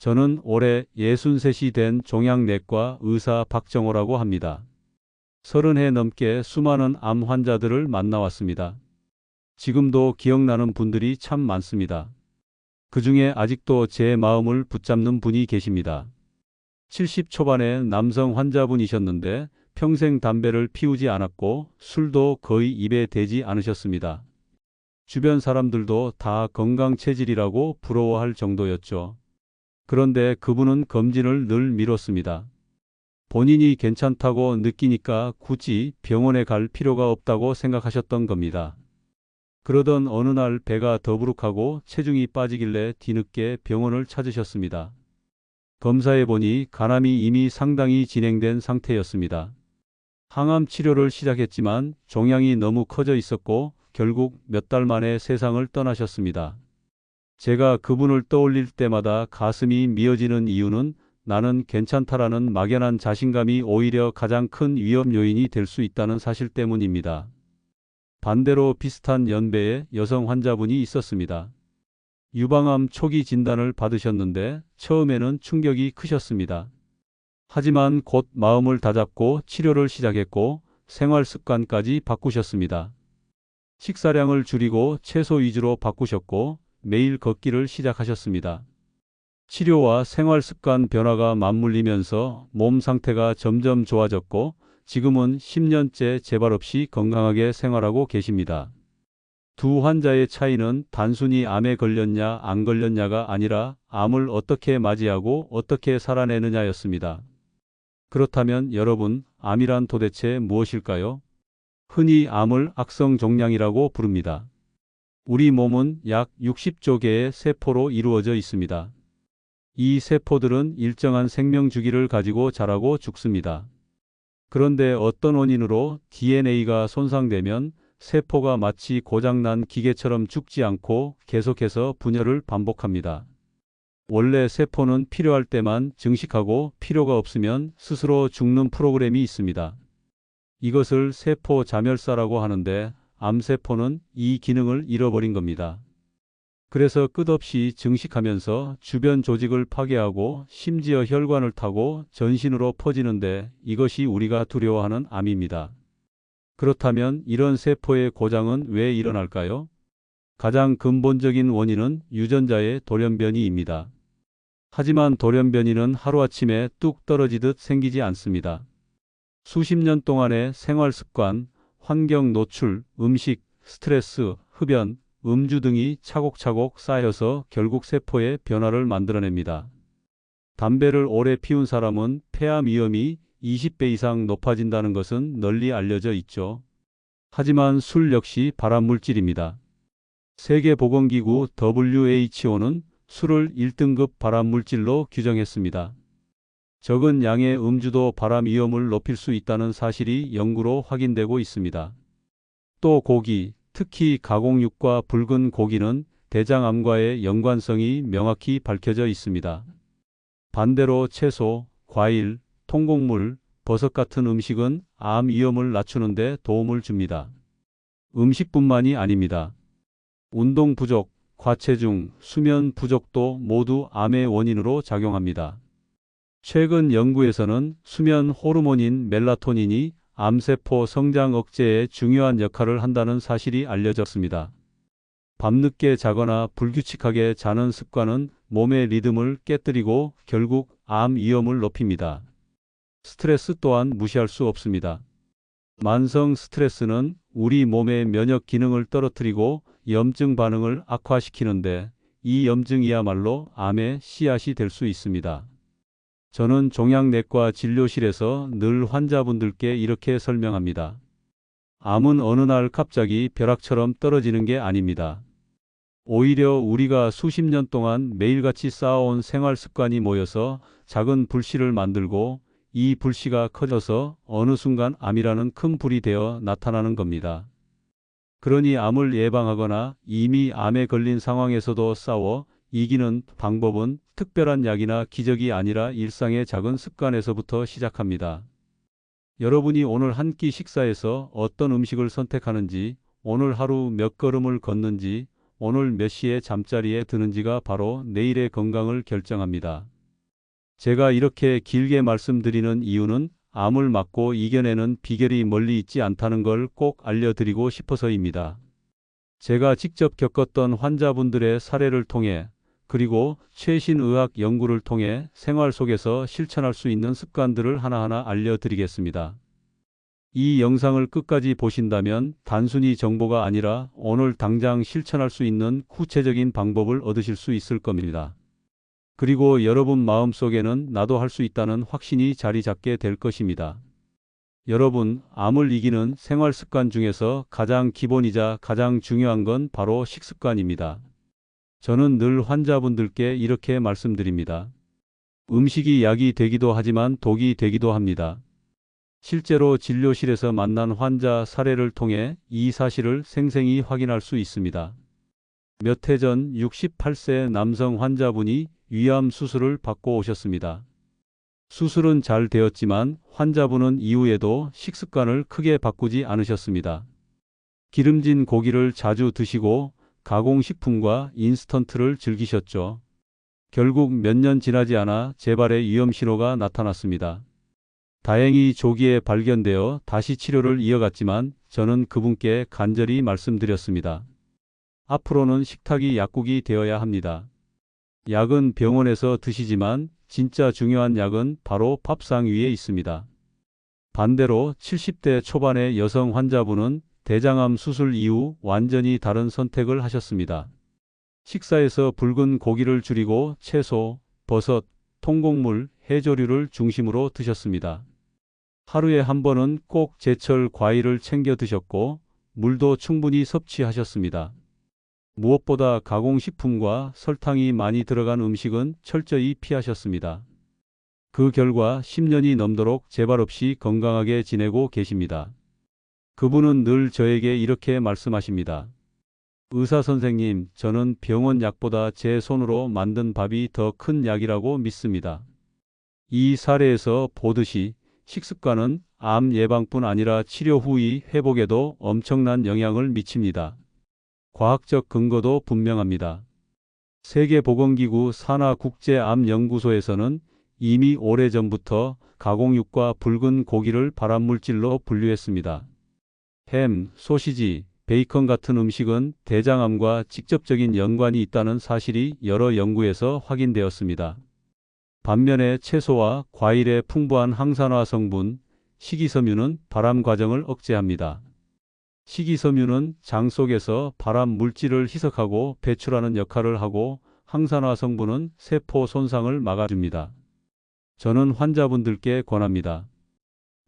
저는 올해 63이 된 종양내과 의사 박정호라고 합니다. 30해 넘게 수많은 암 환자들을 만나왔습니다. 지금도 기억나는 분들이 참 많습니다. 그 중에 아직도 제 마음을 붙잡는 분이 계십니다. 70 초반의 남성 환자분이셨는데 평생 담배를 피우지 않았고 술도 거의 입에 대지 않으셨습니다. 주변 사람들도 다 건강 체질이라고 부러워할 정도였죠. 그런데 그분은 검진을 늘 미뤘습니다. 본인이 괜찮다고 느끼니까 굳이 병원에 갈 필요가 없다고 생각하셨던 겁니다. 그러던 어느 날 배가 더부룩하고 체중이 빠지길래 뒤늦게 병원을 찾으셨습니다. 검사해 보니 간암이 이미 상당히 진행된 상태였습니다. 항암 치료를 시작했지만 종양이 너무 커져 있었고 결국 몇 달 만에 세상을 떠나셨습니다. 제가 그분을 떠올릴 때마다 가슴이 미어지는 이유는 나는 괜찮다라는 막연한 자신감이 오히려 가장 큰 위험 요인이 될 수 있다는 사실 때문입니다. 반대로 비슷한 연배의 여성 환자분이 있었습니다. 유방암 초기 진단을 받으셨는데 처음에는 충격이 크셨습니다. 하지만 곧 마음을 다잡고 치료를 시작했고 생활 습관까지 바꾸셨습니다. 식사량을 줄이고 채소 위주로 바꾸셨고 매일 걷기를 시작하셨습니다. 치료와 생활 습관 변화가 맞물리면서 몸 상태가 점점 좋아졌고 지금은 10년째 재발 없이 건강하게 생활하고 계십니다. 두 환자의 차이는 단순히 암에 걸렸냐 안 걸렸냐가 아니라 암을 어떻게 맞이하고 어떻게 살아내느냐였습니다. 그렇다면 여러분, 암이란 도대체 무엇일까요? 흔히 암을 악성종양이라고 부릅니다. 우리 몸은 약 60조 개의 세포로 이루어져 있습니다. 이 세포들은 일정한 생명 주기를 가지고 자라고 죽습니다. 그런데 어떤 원인으로 DNA가 손상되면 세포가 마치 고장난 기계처럼 죽지 않고 계속해서 분열을 반복합니다. 원래 세포는 필요할 때만 증식하고 필요가 없으면 스스로 죽는 프로그램이 있습니다. 이것을 세포 자멸사라고 하는데 암세포는 이 기능을 잃어버린 겁니다. 그래서 끝없이 증식하면서 주변 조직을 파괴하고 심지어 혈관을 타고 전신으로 퍼지는데 이것이 우리가 두려워하는 암입니다. 그렇다면 이런 세포의 고장은 왜 일어날까요? 가장 근본적인 원인은 유전자의 돌연변이입니다. 하지만 돌연변이는 하루아침에 뚝 떨어지듯 생기지 않습니다. 수십 년 동안의 생활 습관, 환경 노출, 음식, 스트레스, 흡연, 음주 등이 차곡차곡 쌓여서 결국 세포의 변화를 만들어냅니다. 담배를 오래 피운 사람은 폐암 위험이 20배 이상 높아진다는 것은 널리 알려져 있죠. 하지만 술 역시 발암물질입니다. 세계보건기구 WHO는 술을 1등급 발암물질로 규정했습니다. 적은 양의 음주도 발암 위험을 높일 수 있다는 사실이 연구로 확인되고 있습니다. 또 고기, 특히 가공육과 붉은 고기는 대장암과의 연관성이 명확히 밝혀져 있습니다. 반대로 채소, 과일, 통곡물, 버섯 같은 음식은 암 위험을 낮추는 데 도움을 줍니다. 음식뿐만이 아닙니다. 운동 부족, 과체중, 수면 부족도 모두 암의 원인으로 작용합니다. 최근 연구에서는 수면 호르몬인 멜라토닌이 암세포 성장 억제에 중요한 역할을 한다는 사실이 알려졌습니다. 밤늦게 자거나 불규칙하게 자는 습관은 몸의 리듬을 깨뜨리고 결국 암 위험을 높입니다. 스트레스 또한 무시할 수 없습니다. 만성 스트레스는 우리 몸의 면역 기능을 떨어뜨리고 염증 반응을 악화시키는데 이 염증이야말로 암의 씨앗이 될 수 있습니다. 저는 종양내과 진료실에서 늘 환자분들께 이렇게 설명합니다. 암은 어느 날 갑자기 벼락처럼 떨어지는 게 아닙니다. 오히려 우리가 수십 년 동안 매일같이 쌓아온 생활 습관이 모여서 작은 불씨를 만들고 이 불씨가 커져서 어느 순간 암이라는 큰 불이 되어 나타나는 겁니다. 그러니 암을 예방하거나 이미 암에 걸린 상황에서도 싸워 이기는 방법은 특별한 약이나 기적이 아니라 일상의 작은 습관에서부터 시작합니다. 여러분이 오늘 한 끼 식사에서 어떤 음식을 선택하는지, 오늘 하루 몇 걸음을 걷는지, 오늘 몇 시에 잠자리에 드는지가 바로 내일의 건강을 결정합니다. 제가 이렇게 길게 말씀드리는 이유는 암을 막고 이겨내는 비결이 멀리 있지 않다는 걸 꼭 알려드리고 싶어서입니다. 제가 직접 겪었던 환자분들의 사례를 통해 그리고 최신 의학 연구를 통해 생활 속에서 실천할 수 있는 습관들을 하나하나 알려드리겠습니다. 이 영상을 끝까지 보신다면 단순히 정보가 아니라 오늘 당장 실천할 수 있는 구체적인 방법을 얻으실 수 있을 겁니다. 그리고 여러분 마음속에는 나도 할 수 있다는 확신이 자리 잡게 될 것입니다. 여러분, 암을 이기는 생활 습관 중에서 가장 기본이자 가장 중요한 건 바로 식습관입니다. 저는 늘 환자분들께 이렇게 말씀드립니다. 음식이 약이 되기도 하지만 독이 되기도 합니다. 실제로 진료실에서 만난 환자 사례를 통해 이 사실을 생생히 확인할 수 있습니다. 몇 해 전 68세 남성 환자분이 위암 수술을 받고 오셨습니다. 수술은 잘 되었지만 환자분은 이후에도 식습관을 크게 바꾸지 않으셨습니다. 기름진 고기를 자주 드시고 가공식품과 인스턴트를 즐기셨죠. 결국 몇 년 지나지 않아 재발의 위험 신호가 나타났습니다. 다행히 조기에 발견되어 다시 치료를 이어갔지만 저는 그분께 간절히 말씀드렸습니다. 앞으로는 식탁이 약국이 되어야 합니다. 약은 병원에서 드시지만 진짜 중요한 약은 바로 밥상 위에 있습니다. 반대로 70대 초반의 여성 환자분은 대장암 수술 이후 완전히 다른 선택을 하셨습니다. 식사에서 붉은 고기를 줄이고 채소, 버섯, 통곡물, 해조류를 중심으로 드셨습니다. 하루에 한 번은 꼭 제철 과일을 챙겨 드셨고 물도 충분히 섭취하셨습니다. 무엇보다 가공식품과 설탕이 많이 들어간 음식은 철저히 피하셨습니다. 그 결과 10년이 넘도록 재발 없이 건강하게 지내고 계십니다. 그분은 늘 저에게 이렇게 말씀하십니다. 의사 선생님, 저는 병원 약보다 제 손으로 만든 밥이 더 큰 약이라고 믿습니다. 이 사례에서 보듯이 식습관은 암 예방뿐 아니라 치료 후의 회복에도 엄청난 영향을 미칩니다. 과학적 근거도 분명합니다. 세계보건기구 산하국제암연구소에서는 이미 오래전부터 가공육과 붉은 고기를 발암물질로 분류했습니다. 햄, 소시지, 베이컨 같은 음식은 대장암과 직접적인 연관이 있다는 사실이 여러 연구에서 확인되었습니다. 반면에 채소와 과일의 풍부한 항산화 성분, 식이섬유는 발암 과정을 억제합니다. 식이섬유는 장 속에서 발암 물질을 희석하고 배출하는 역할을 하고 항산화 성분은 세포 손상을 막아줍니다. 저는 환자분들께 권합니다.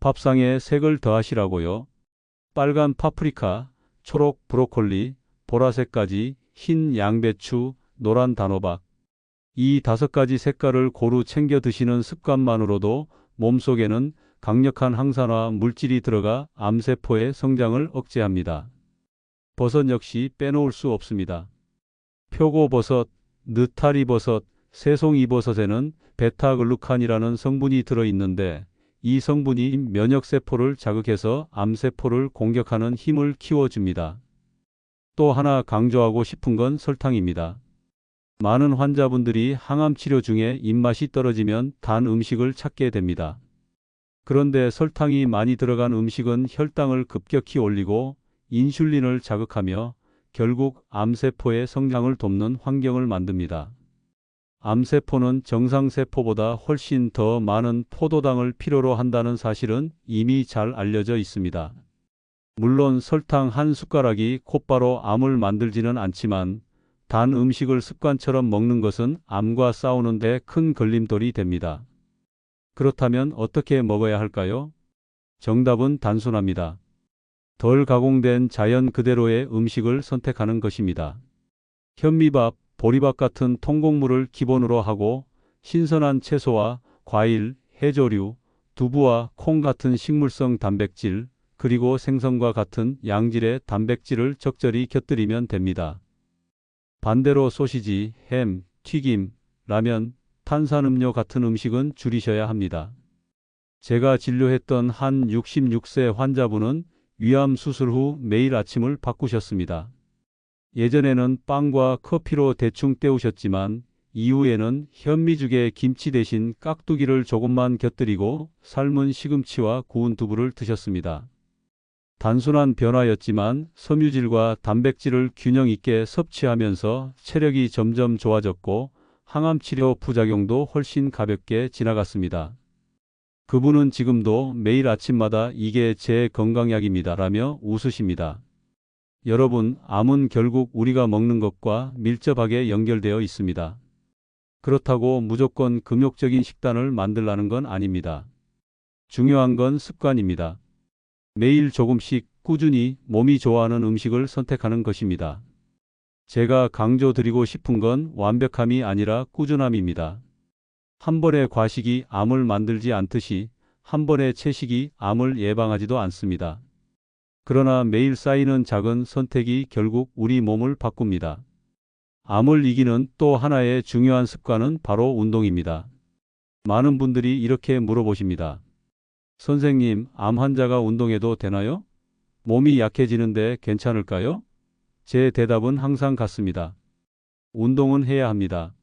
밥상에 색을 더하시라고요. 빨간 파프리카, 초록 브로콜리, 보라색 가지, 흰 양배추, 노란 단호박. 이 5가지 색깔을 고루 챙겨 드시는 습관만으로도 몸속에는 강력한 항산화 물질이 들어가 암세포의 성장을 억제합니다. 버섯 역시 빼놓을 수 없습니다. 표고버섯, 느타리버섯, 새송이버섯에는 베타글루칸이라는 성분이 들어있는데 이 성분이 면역세포를 자극해서 암세포를 공격하는 힘을 키워줍니다. 또 하나 강조하고 싶은 건 설탕입니다. 많은 환자분들이 항암 치료 중에 입맛이 떨어지면 단 음식을 찾게 됩니다. 그런데 설탕이 많이 들어간 음식은 혈당을 급격히 올리고 인슐린을 자극하며 결국 암세포의 성장을 돕는 환경을 만듭니다. 암세포는 정상세포보다 훨씬 더 많은 포도당을 필요로 한다는 사실은 이미 잘 알려져 있습니다. 물론 설탕 한 숟가락이 곧바로 암을 만들지는 않지만 단 음식을 습관처럼 먹는 것은 암과 싸우는 데 큰 걸림돌이 됩니다. 그렇다면 어떻게 먹어야 할까요? 정답은 단순합니다. 덜 가공된 자연 그대로의 음식을 선택하는 것입니다. 현미밥, 보리밥 같은 통곡물을 기본으로 하고 신선한 채소와 과일, 해조류, 두부와 콩 같은 식물성 단백질, 그리고 생선과 같은 양질의 단백질을 적절히 곁들이면 됩니다. 반대로 소시지, 햄, 튀김, 라면, 탄산음료 같은 음식은 줄이셔야 합니다. 제가 진료했던 한 66세 환자분은 위암 수술 후 매일 아침을 바꾸셨습니다. 예전에는 빵과 커피로 대충 때우셨지만 이후에는 현미죽에 김치 대신 깍두기를 조금만 곁들이고 삶은 시금치와 구운 두부를 드셨습니다. 단순한 변화였지만 섬유질과 단백질을 균형 있게 섭취하면서 체력이 점점 좋아졌고 항암 치료 부작용도 훨씬 가볍게 지나갔습니다. 그분은 지금도 매일 아침마다 이게 제 건강약입니다 라며 웃으십니다. 여러분, 암은 결국 우리가 먹는 것과 밀접하게 연결되어 있습니다. 그렇다고 무조건 금욕적인 식단을 만들라는 건 아닙니다. 중요한 건 습관입니다. 매일 조금씩 꾸준히 몸이 좋아하는 음식을 선택하는 것입니다. 제가 강조드리고 싶은 건 완벽함이 아니라 꾸준함입니다. 한 번의 과식이 암을 만들지 않듯이 한 번의 채식이 암을 예방하지도 않습니다. 그러나 매일 쌓이는 작은 선택이 결국 우리 몸을 바꿉니다. 암을 이기는 또 하나의 중요한 습관은 바로 운동입니다. 많은 분들이 이렇게 물어보십니다. 선생님, 암 환자가 운동해도 되나요? 몸이 약해지는데 괜찮을까요? 제 대답은 항상 같습니다. 운동은 해야 합니다.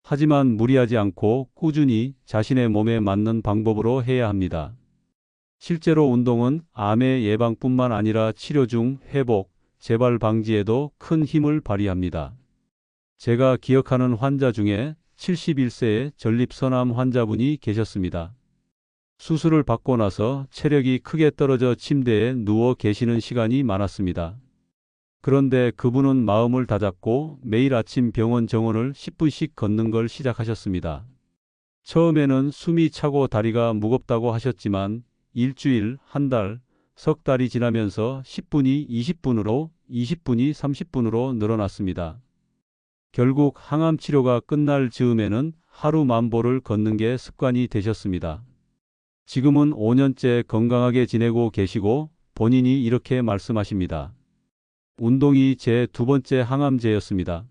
하지만 무리하지 않고 꾸준히 자신의 몸에 맞는 방법으로 해야 합니다. 실제로 운동은 암의 예방뿐만 아니라 치료 중 회복, 재발 방지에도 큰 힘을 발휘합니다. 제가 기억하는 환자 중에 71세의 전립선암 환자분이 계셨습니다. 수술을 받고 나서 체력이 크게 떨어져 침대에 누워 계시는 시간이 많았습니다. 그런데 그분은 마음을 다잡고 매일 아침 병원 정원을 10분씩 걷는 걸 시작하셨습니다. 처음에는 숨이 차고 다리가 무겁다고 하셨지만 일주일, 한 달, 석 달이 지나면서 10분이 20분으로, 20분이 30분으로 늘어났습니다. 결국 항암 치료가 끝날 즈음에는 하루 10,000보를 걷는 게 습관이 되셨습니다. 지금은 5년째 건강하게 지내고 계시고 본인이 이렇게 말씀하십니다. 운동이 제 두 번째 항암제였습니다.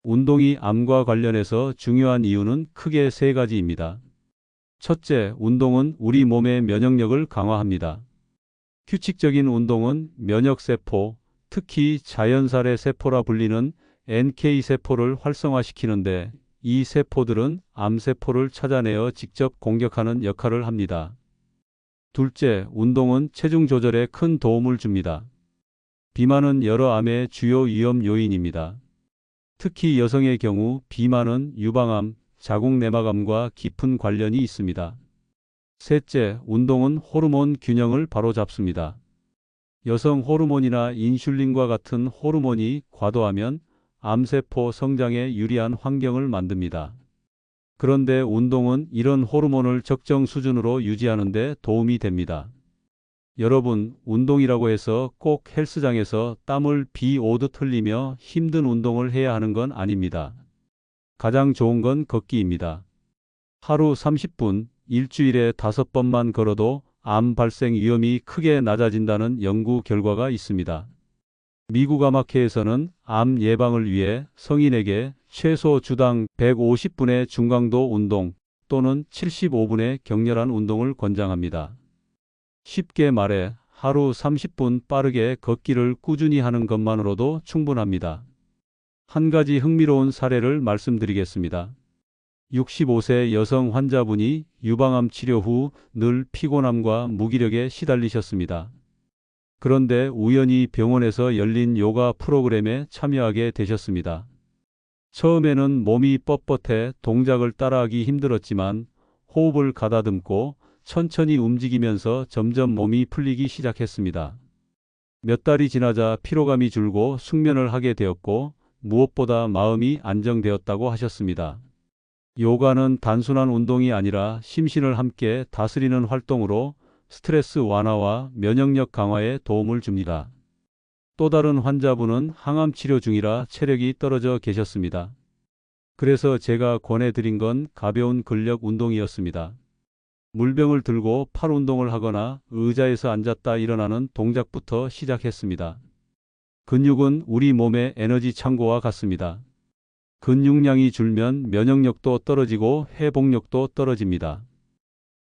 운동이 암과 관련해서 중요한 이유는 크게 세 가지입니다. 첫째, 운동은 우리 몸의 면역력을 강화합니다. 규칙적인 운동은 면역세포, 특히 자연살의 세포라 불리는 NK세포를 활성화시키는데 이 세포들은 암세포를 찾아내어 직접 공격하는 역할을 합니다. 둘째, 운동은 체중 조절에 큰 도움을 줍니다. 비만은 여러 암의 주요 위험 요인입니다. 특히 여성의 경우 비만은 유방암, 자궁내막암과 깊은 관련이 있습니다. 셋째, 운동은 호르몬 균형을 바로잡습니다. 여성 호르몬이나 인슐린과 같은 호르몬이 과도하면 암세포 성장에 유리한 환경을 만듭니다. 그런데 운동은 이런 호르몬을 적정 수준으로 유지하는 데 도움이 됩니다. 여러분, 운동이라고 해서 꼭 헬스장에서 땀을 비 오듯 흘리며 힘든 운동을 해야 하는 건 아닙니다. 가장 좋은 건 걷기입니다. 하루 30분, 일주일에 5번만 걸어도 암 발생 위험이 크게 낮아진다는 연구 결과가 있습니다. 미국 암학회에서는 암 예방을 위해 성인에게 최소 주당 150분의 중강도 운동 또는 75분의 격렬한 운동을 권장합니다. 쉽게 말해 하루 30분 빠르게 걷기를 꾸준히 하는 것만으로도 충분합니다. 한 가지 흥미로운 사례를 말씀드리겠습니다. 65세 여성 환자분이 유방암 치료 후 늘 피곤함과 무기력에 시달리셨습니다. 그런데 우연히 병원에서 열린 요가 프로그램에 참여하게 되셨습니다. 처음에는 몸이 뻣뻣해 동작을 따라하기 힘들었지만 호흡을 가다듬고 천천히 움직이면서 점점 몸이 풀리기 시작했습니다. 몇 달이 지나자 피로감이 줄고 숙면을 하게 되었고 무엇보다 마음이 안정되었다고 하셨습니다. 요가는 단순한 운동이 아니라 심신을 함께 다스리는 활동으로 스트레스 완화와 면역력 강화에 도움을 줍니다. 또 다른 환자분은 항암 치료 중이라 체력이 떨어져 계셨습니다. 그래서 제가 권해드린 건 가벼운 근력 운동이었습니다. 물병을 들고 팔 운동을 하거나 의자에서 앉았다 일어나는 동작부터 시작했습니다. 근육은 우리 몸의 에너지 창고와 같습니다. 근육량이 줄면 면역력도 떨어지고 회복력도 떨어집니다.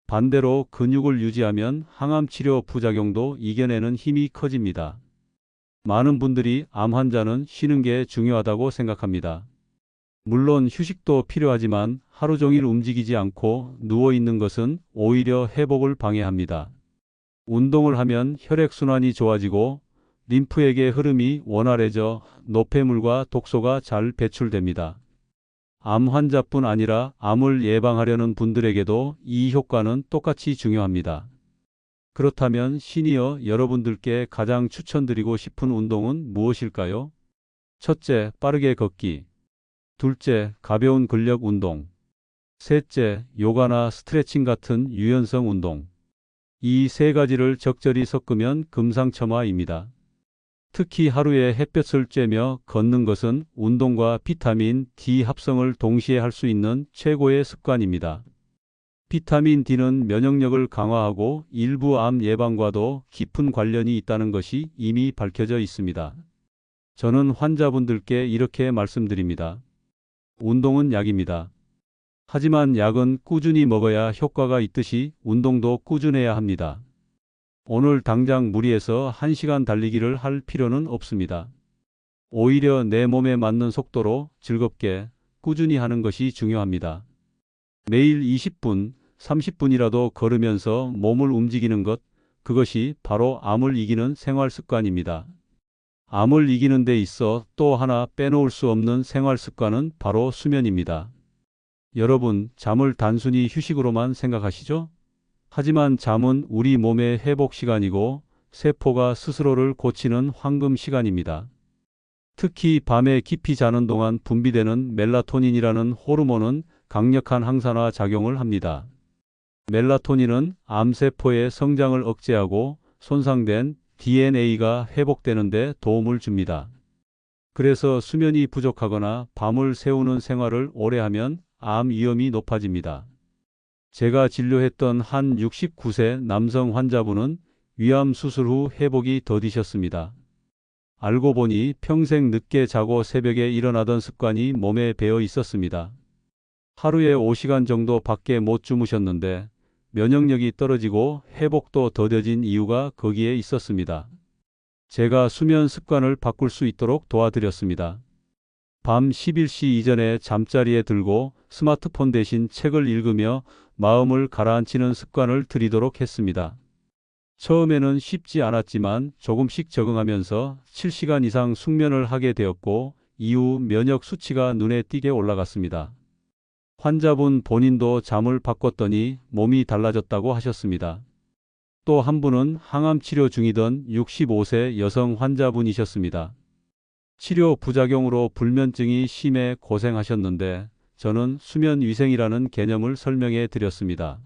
반대로 근육을 유지하면 항암 치료 부작용도 이겨내는 힘이 커집니다. 많은 분들이 암 환자는 쉬는 게 중요하다고 생각합니다. 물론 휴식도 필요하지만 하루 종일 움직이지 않고 누워 있는 것은 오히려 회복을 방해합니다. 운동을 하면 혈액순환이 좋아지고 림프액의 흐름이 원활해져 노폐물과 독소가 잘 배출됩니다. 암 환자뿐 아니라 암을 예방하려는 분들에게도 이 효과는 똑같이 중요합니다. 그렇다면 시니어 여러분들께 가장 추천드리고 싶은 운동은 무엇일까요? 첫째, 빠르게 걷기. 둘째, 가벼운 근력 운동. 셋째, 요가나 스트레칭 같은 유연성 운동. 이 세 가지를 적절히 섞으면 금상첨화입니다. 특히 하루에 햇볕을 쬐며 걷는 것은 운동과 비타민 D 합성을 동시에 할 수 있는 최고의 습관입니다. 비타민 D는 면역력을 강화하고 일부 암 예방과도 깊은 관련이 있다는 것이 이미 밝혀져 있습니다. 저는 환자분들께 이렇게 말씀드립니다. 운동은 약입니다. 하지만 약은 꾸준히 먹어야 효과가 있듯이 운동도 꾸준해야 합니다. 오늘 당장 무리해서 1시간 달리기를 할 필요는 없습니다. 오히려 내 몸에 맞는 속도로 즐겁게 꾸준히 하는 것이 중요합니다. 매일 20분, 30분이라도 걸으면서 몸을 움직이는 것, 그것이 바로 암을 이기는 생활 습관입니다. 암을 이기는 데 있어 또 하나 빼놓을 수 없는 생활 습관은 바로 수면입니다. 여러분, 잠을 단순히 휴식으로만 생각하시죠? 하지만 잠은 우리 몸의 회복 시간이고 세포가 스스로를 고치는 황금 시간입니다. 특히 밤에 깊이 자는 동안 분비되는 멜라토닌이라는 호르몬은 강력한 항산화 작용을 합니다. 멜라토닌은 암세포의 성장을 억제하고 손상된 DNA가 회복되는 데 도움을 줍니다. 그래서 수면이 부족하거나 밤을 새우는 생활을 오래 하면 암 위험이 높아집니다. 제가 진료했던 한 69세 남성 환자분은 위암 수술 후 회복이 더디셨습니다. 알고 보니 평생 늦게 자고 새벽에 일어나던 습관이 몸에 배어 있었습니다. 하루에 5시간 정도 밖에 못 주무셨는데 면역력이 떨어지고 회복도 더뎌진 이유가 거기에 있었습니다. 제가 수면 습관을 바꿀 수 있도록 도와드렸습니다. 밤 11시 이전에 잠자리에 들고 스마트폰 대신 책을 읽으며 마음을 가라앉히는 습관을 들이도록 했습니다. 처음에는 쉽지 않았지만 조금씩 적응하면서 7시간 이상 숙면을 하게 되었고 이후 면역 수치가 눈에 띄게 올라갔습니다. 환자분 본인도 잠을 바꿨더니 몸이 달라졌다고 하셨습니다. 또 한 분은 항암 치료 중이던 65세 여성 환자분이셨습니다. 치료 부작용으로 불면증이 심해 고생하셨는데 저는 수면 위생이라는 개념을 설명해 드렸습니다.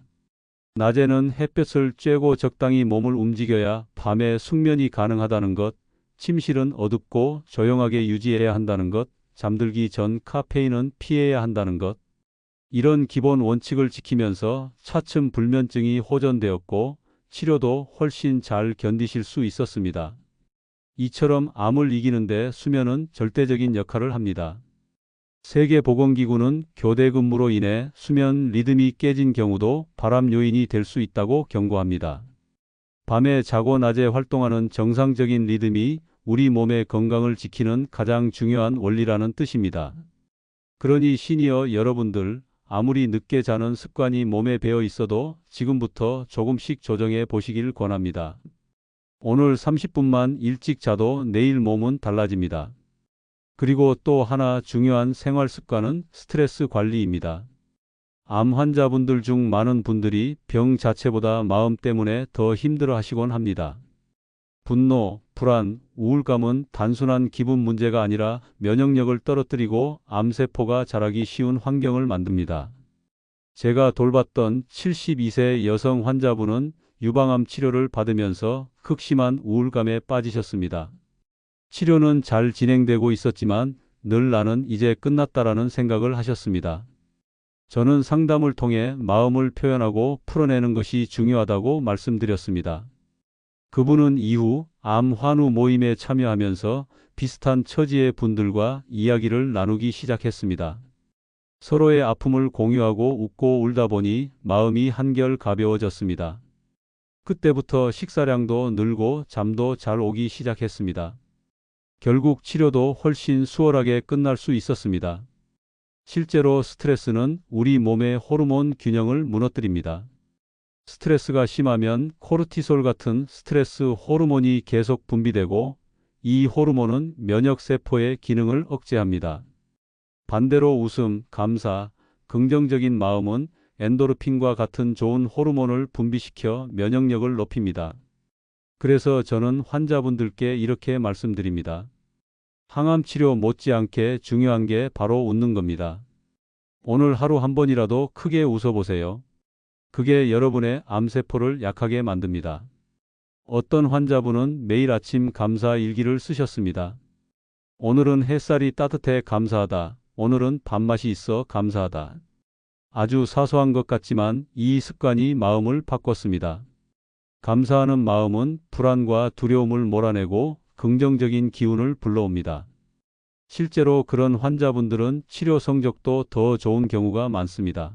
낮에는 햇볕을 쬐고 적당히 몸을 움직여야 밤에 숙면이 가능하다는 것, 침실은 어둡고 조용하게 유지해야 한다는 것, 잠들기 전 카페인은 피해야 한다는 것. 이런 기본 원칙을 지키면서 차츰 불면증이 호전되었고 치료도 훨씬 잘 견디실 수 있었습니다. 이처럼 암을 이기는데 수면은 절대적인 역할을 합니다. 세계보건기구는 교대 근무로 인해 수면 리듬이 깨진 경우도 발암 요인이 될 수 있다고 경고합니다. 밤에 자고 낮에 활동하는 정상적인 리듬이 우리 몸의 건강을 지키는 가장 중요한 원리라는 뜻입니다. 그러니 시니어 여러분들, 아무리 늦게 자는 습관이 몸에 배어 있어도 지금부터 조금씩 조정해 보시길 권합니다. 오늘 30분만 일찍 자도 내일 몸은 달라집니다. 그리고 또 하나 중요한 생활 습관은 스트레스 관리입니다. 암 환자분들 중 많은 분들이 병 자체보다 마음 때문에 더 힘들어 하시곤 합니다. 분노, 불안, 우울감은 단순한 기분 문제가 아니라 면역력을 떨어뜨리고 암세포가 자라기 쉬운 환경을 만듭니다. 제가 돌봤던 72세 여성 환자분은 유방암 치료를 받으면서 극심한 우울감에 빠지셨습니다. 치료는 잘 진행되고 있었지만 늘 나는 이제 끝났다라는 생각을 하셨습니다. 저는 상담을 통해 마음을 표현하고 풀어내는 것이 중요하다고 말씀드렸습니다. 그분은 이후 암 환우 모임에 참여하면서 비슷한 처지의 분들과 이야기를 나누기 시작했습니다. 서로의 아픔을 공유하고 웃고 울다 보니 마음이 한결 가벼워졌습니다. 그때부터 식사량도 늘고 잠도 잘 오기 시작했습니다. 결국 치료도 훨씬 수월하게 끝날 수 있었습니다. 실제로 스트레스는 우리 몸의 호르몬 균형을 무너뜨립니다. 스트레스가 심하면 코르티솔 같은 스트레스 호르몬이 계속 분비되고 이 호르몬은 면역세포의 기능을 억제합니다. 반대로 웃음, 감사, 긍정적인 마음은 엔도르핀과 같은 좋은 호르몬을 분비시켜 면역력을 높입니다. 그래서 저는 환자분들께 이렇게 말씀드립니다. 항암 치료 못지않게 중요한 게 바로 웃는 겁니다. 오늘 하루 한 번이라도 크게 웃어보세요. 그게 여러분의 암세포를 약하게 만듭니다. 어떤 환자분은 매일 아침 감사 일기를 쓰셨습니다. 오늘은 햇살이 따뜻해 감사하다. 오늘은 밥맛이 있어 감사하다. 아주 사소한 것 같지만 이 습관이 마음을 바꿨습니다. 감사하는 마음은 불안과 두려움을 몰아내고 긍정적인 기운을 불러옵니다. 실제로 그런 환자분들은 치료 성적도 더 좋은 경우가 많습니다.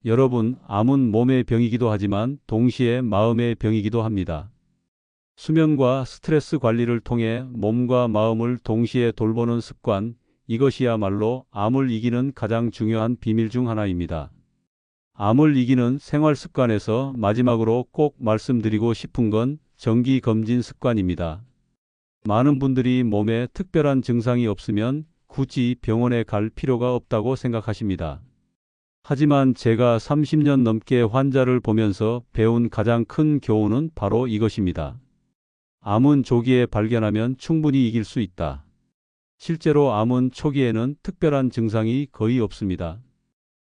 여러분, 암은 몸의 병이기도 하지만 동시에 마음의 병이기도 합니다. 수면과 스트레스 관리를 통해 몸과 마음을 동시에 돌보는 습관, 이것이야말로 암을 이기는 가장 중요한 비밀 중 하나입니다. 암을 이기는 생활 습관에서 마지막으로 꼭 말씀드리고 싶은 건 정기 검진 습관입니다. 많은 분들이 몸에 특별한 증상이 없으면 굳이 병원에 갈 필요가 없다고 생각하십니다. 하지만 제가 30년 넘게 환자를 보면서 배운 가장 큰 교훈은 바로 이것입니다. 암은 조기에 발견하면 충분히 이길 수 있다. 실제로 암은 초기에는 특별한 증상이 거의 없습니다.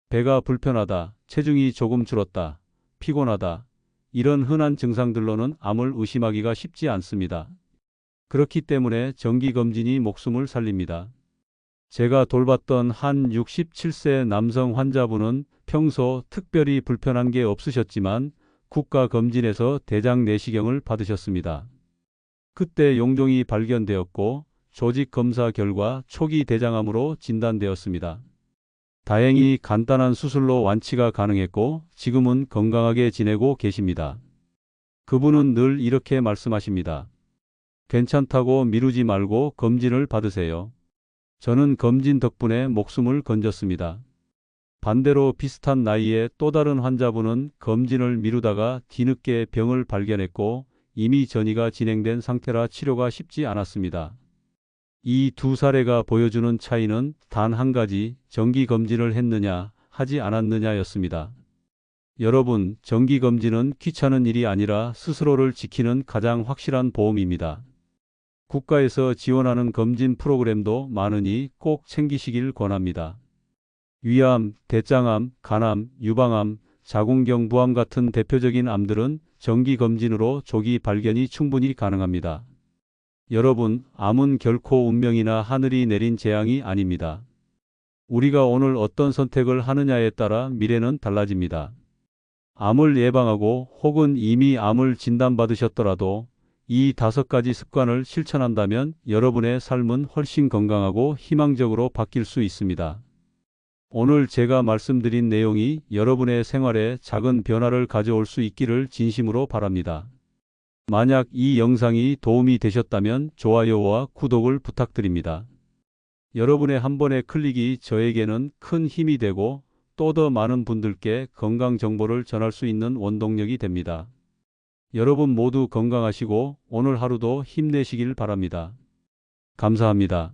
배가 불편하다, 체중이 조금 줄었다, 피곤하다, 이런 흔한 증상들로는 암을 의심하기가 쉽지 않습니다. 그렇기 때문에 정기검진이 목숨을 살립니다. 제가 돌봤던 한 67세 남성 환자분은 평소 특별히 불편한 게 없으셨지만 국가검진에서 대장 내시경을 받으셨습니다. 그때 용종이 발견되었고 조직검사 결과 초기 대장암으로 진단되었습니다. 다행히 간단한 수술로 완치가 가능했고 지금은 건강하게 지내고 계십니다. 그분은 늘 이렇게 말씀하십니다. 괜찮다고 미루지 말고 검진을 받으세요. 저는 검진 덕분에 목숨을 건졌습니다. 반대로 비슷한 나이의 또 다른 환자분은 검진을 미루다가 뒤늦게 병을 발견했고 이미 전이가 진행된 상태라 치료가 쉽지 않았습니다. 이 두 사례가 보여주는 차이는 단 한 가지, 정기검진을 했느냐, 하지 않았느냐였습니다. 여러분, 정기검진은 귀찮은 일이 아니라 스스로를 지키는 가장 확실한 보험입니다. 국가에서 지원하는 검진 프로그램도 많으니 꼭 챙기시길 권합니다. 위암, 대장암, 간암, 유방암, 자궁경부암 같은 대표적인 암들은 정기검진으로 조기 발견이 충분히 가능합니다. 여러분, 암은 결코 운명이나 하늘이 내린 재앙이 아닙니다. 우리가 오늘 어떤 선택을 하느냐에 따라 미래는 달라집니다. 암을 예방하고 혹은 이미 암을 진단받으셨더라도 이 5가지 습관을 실천한다면 여러분의 삶은 훨씬 건강하고 희망적으로 바뀔 수 있습니다. 오늘 제가 말씀드린 내용이 여러분의 생활에 작은 변화를 가져올 수 있기를 진심으로 바랍니다. 만약 이 영상이 도움이 되셨다면 좋아요와 구독을 부탁드립니다. 여러분의 한 번의 클릭이 저에게는 큰 힘이 되고 또 더 많은 분들께 건강 정보를 전할 수 있는 원동력이 됩니다. 여러분 모두 건강하시고 오늘 하루도 힘내시길 바랍니다. 감사합니다.